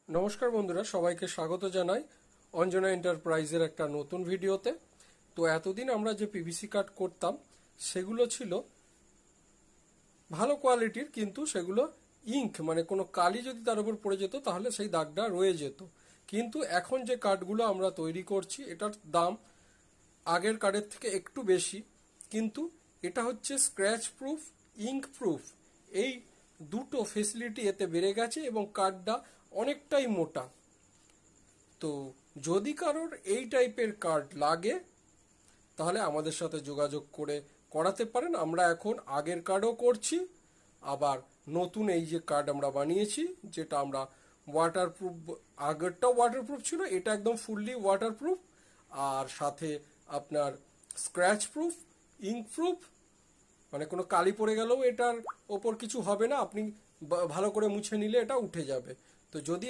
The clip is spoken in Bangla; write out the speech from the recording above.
নমস্কার বন্ধুরা, সবাইকে স্বাগত জানাই অঞ্জনা এন্টারপ্রাইজের একটা নতুন ভিডিওতে। তো এতদিন আমরা যে পিভিসি কাট করতাম সেগুলো ছিল ভালো কোয়ালিটির, কিন্তু সেগুলো ইঙ্ক মানে কোনো কালি যদি তার উপর পড়ে যেত তাহলে সেই দাগটা রয়ে যেত। কিন্তু এখন যে কাঠগুলো আমরা তৈরি করছি এটার দাম আগের কাঠের থেকে একটু বেশি, কিন্তু এটা হচ্ছে স্ক্র্যাচ প্রুফ, ইঙ্ক প্রুফ। এই দুটো ফেসিলিটি এতে বেড়ে গেছে এবং কাঠটা অনেকটাই মোটা। তো যদি কারোর এই টাইপের কার্ড লাগে তাহলে আমাদের সাথে যোগাযোগ করে করাতে পারেন। আমরা এখন আগের কার্ডও করছি, আবার নতুন এই যে কার্ড আমরা বানিয়েছি যেটা আমরা ওয়াটারপ্রুফ, আগেরটাও ওয়াটারপ্রুফ ছিল, এটা একদম ফুললি ওয়াটারপ্রুফ, আর সাথে আপনার স্ক্র্যাচ প্রুফ, ইঙ্ক প্রুফ, মানে কোনো কালি পড়ে গেলেও এটার ওপর কিছু হবে না, আপনি ভালো করে মুছে নিলে এটা উঠে যাবে। তো যদি